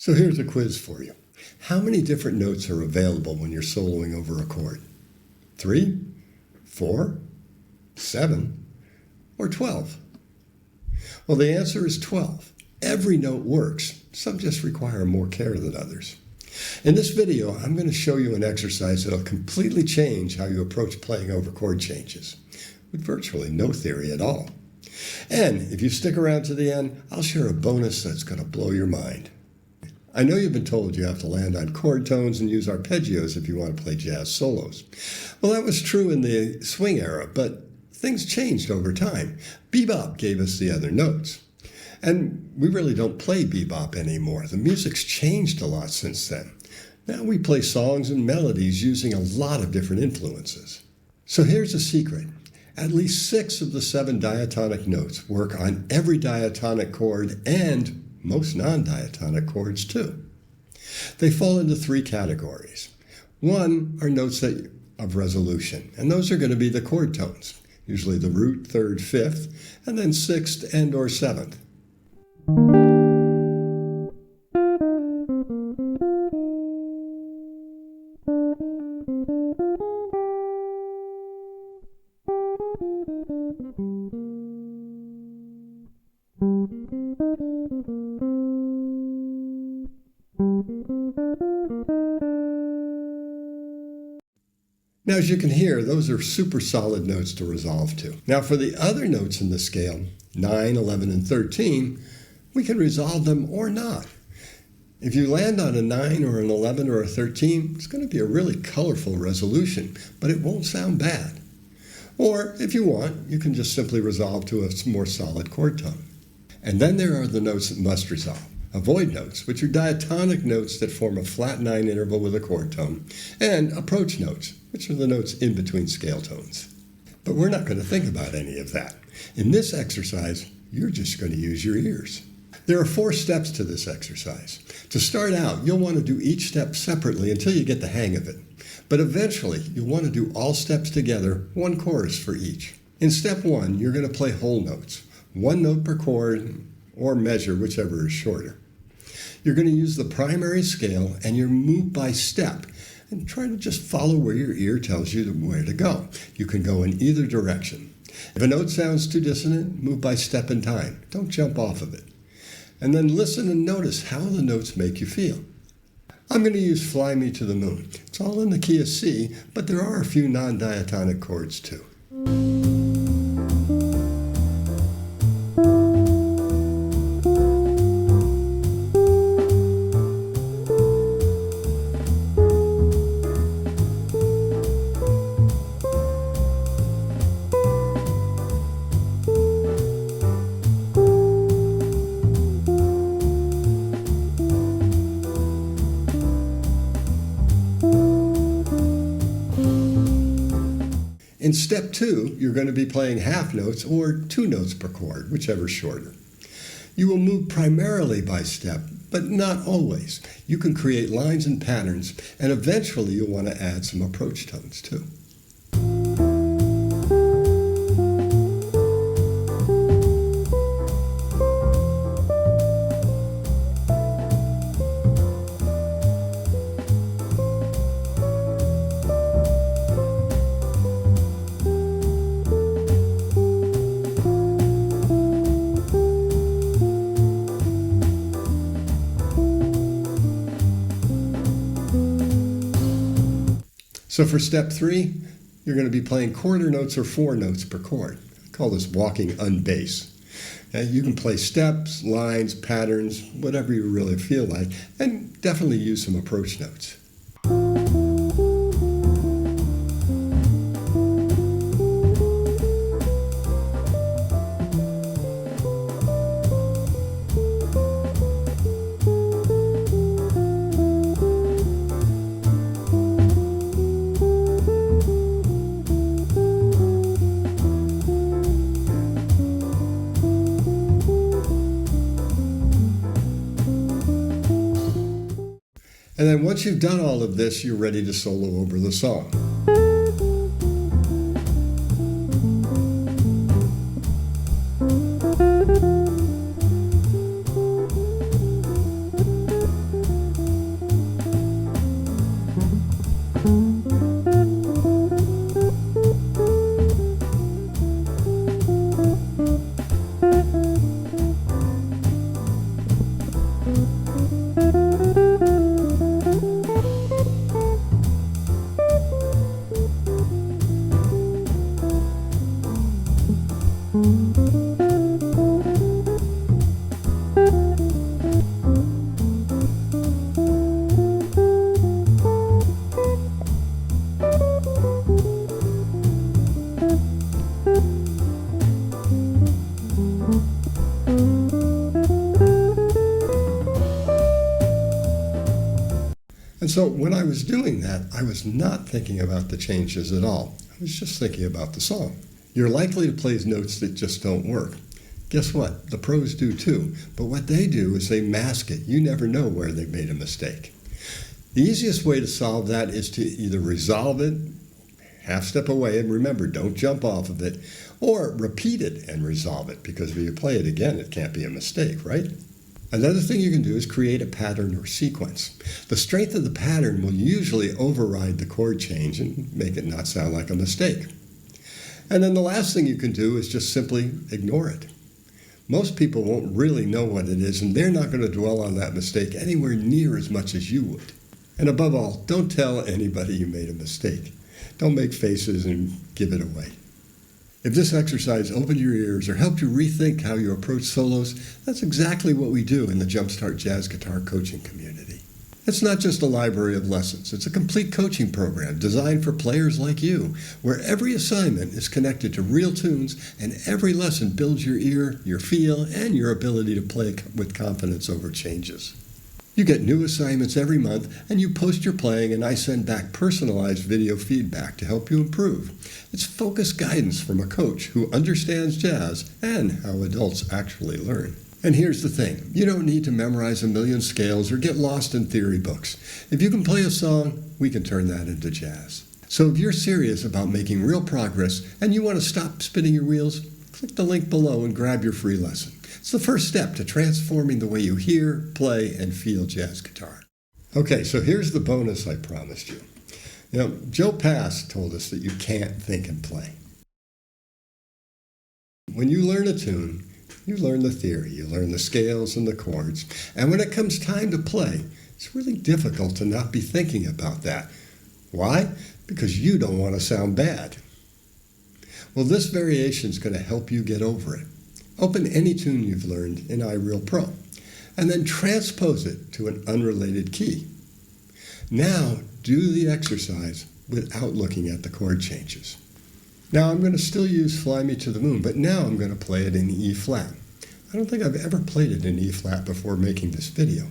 So here's a quiz for you. How many different notes are available when you're soloing over a chord? 3, 4, 7, or 12? Well, the answer is 12. Every note works. Some just require more care than others. In this video, I'm going to show you an exercise that'll completely change how you approach playing over chord changes, with virtually no theory at all. And if you stick around to the end, I'll share a bonus that's going to blow your mind. I know you've been told you have to land on chord tones and use arpeggios if you want to play jazz solos. Well, that was true in the swing era, but things changed over time. Bebop gave us the other notes. And we really don't play bebop anymore. The music's changed a lot since then. Now we play songs and melodies using a lot of different influences. So here's a secret. At least 6 of the 7 diatonic notes work on every diatonic chord and most non-diatonic chords too. They fall into 3 categories. 1 are notes of resolution, and those are going to be the chord tones, usually the root, 3rd, 5th, and then 6th and or 7th. Now, as you can hear, those are super solid notes to resolve to. Now, for the other notes in the scale, 9, 11, and 13, we can resolve them or not. If you land on a 9 or an 11 or a 13, it's going to be a really colorful resolution, but it won't sound bad. Or, if you want, you can just simply resolve to a more solid chord tone. And then there are the notes that must resolve. Avoid notes, which are diatonic notes that form a flat 9 interval with a chord tone, and approach notes, which are the notes in between scale tones. But we're not going to think about any of that. In this exercise, you're just going to use your ears. There are 4 steps to this exercise. To start out, you'll want to do each step separately until you get the hang of it. But eventually, you'll want to do all steps together, 1 chorus for each. In step 1, you're going to play whole notes, 1 note per chord, or measure, whichever is shorter. You're going to use the primary scale and you move by step and try to just follow where your ear tells you where to go. You can go in either direction. If a note sounds too dissonant, move by step and time. Don't jump off of it. And then listen and notice how the notes make you feel. I'm going to use Fly Me to the Moon. It's all in the key of C, but there are a few non-diatonic chords too. In step 2, you're going to be playing half notes or 2 notes per chord, whichever's shorter. You will move primarily by step, but not always. You can create lines and patterns, and eventually you'll want to add some approach tones too. So for step 3, you're going to be playing quarter notes or 4 notes per chord. I call this walking unbass. You can play steps, lines, patterns, whatever you really feel like, and definitely use some approach notes. And then once you've done all of this, you're ready to solo over the song. And so when I was doing that, I was not thinking about the changes at all. I was just thinking about the song. You're likely to play notes that just don't work. Guess what? The pros do too. But what they do is they mask it. You never know where they made a mistake. The easiest way to solve that is to either resolve it, half step away, and remember, don't jump off of it, or repeat it and resolve it, because if you play it again, it can't be a mistake, right? Another thing you can do is create a pattern or sequence. The strength of the pattern will usually override the chord change and make it not sound like a mistake. And then the last thing you can do is just simply ignore it. Most people won't really know what it is, and they're not going to dwell on that mistake anywhere near as much as you would. And above all, don't tell anybody you made a mistake. Don't make faces and give it away. If this exercise opened your ears or helped you rethink how you approach solos, that's exactly what we do in the Jumpstart Jazz Guitar Coaching community. It's not just a library of lessons. It's a complete coaching program designed for players like you, where every assignment is connected to real tunes and every lesson builds your ear, your feel, and your ability to play with confidence over changes. You get new assignments every month, and you post your playing, and I send back personalized video feedback to help you improve. It's focused guidance from a coach who understands jazz and how adults actually learn. And here's the thing, you don't need to memorize a million scales or get lost in theory books. If you can play a song, we can turn that into jazz. So if you're serious about making real progress and you want to stop spinning your wheels, click the link below and grab your free lesson. It's the first step to transforming the way you hear, play, and feel jazz guitar. Okay, so here's the bonus I promised you. Joe Pass told us that you can't think and play. When you learn a tune, you learn the theory, you learn the scales and the chords, and when it comes time to play, it's really difficult to not be thinking about that. Why? Because you don't want to sound bad. Well, this variation is going to help you get over it. Open any tune you've learned in iReal Pro, and then transpose it to an unrelated key. Now, do the exercise without looking at the chord changes. Now, I'm going to still use Fly Me to the Moon, but now I'm going to play it in E flat. I don't think I've ever played it in E flat before making this video.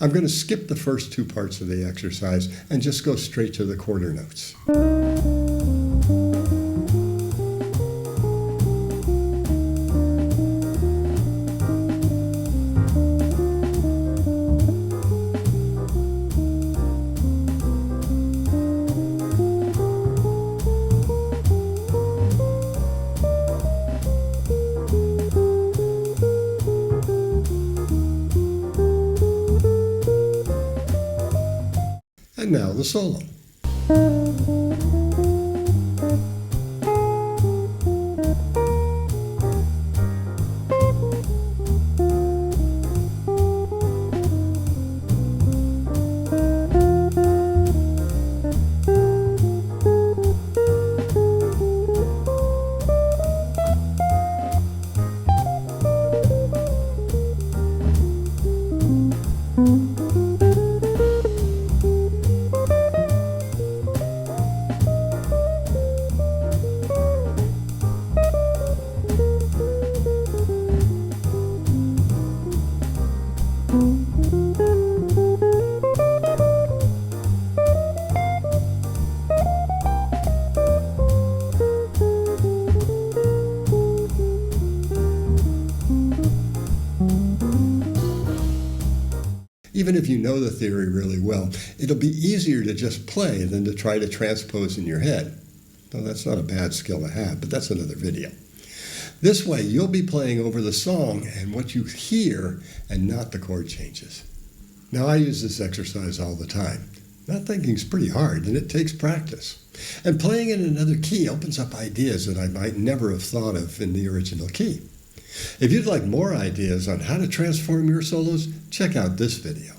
I'm going to skip the first two parts of the exercise and just go straight to the quarter notes. And now the solo. Even if you know the theory really well, it'll be easier to just play than to try to transpose in your head. Though that's not a bad skill to have, but that's another video. This way, you'll be playing over the song and what you hear and not the chord changes. Now, I use this exercise all the time. Not thinking is pretty hard, and it takes practice. And playing in another key opens up ideas that I might never have thought of in the original key. If you'd like more ideas on how to transform your solos, check out this video.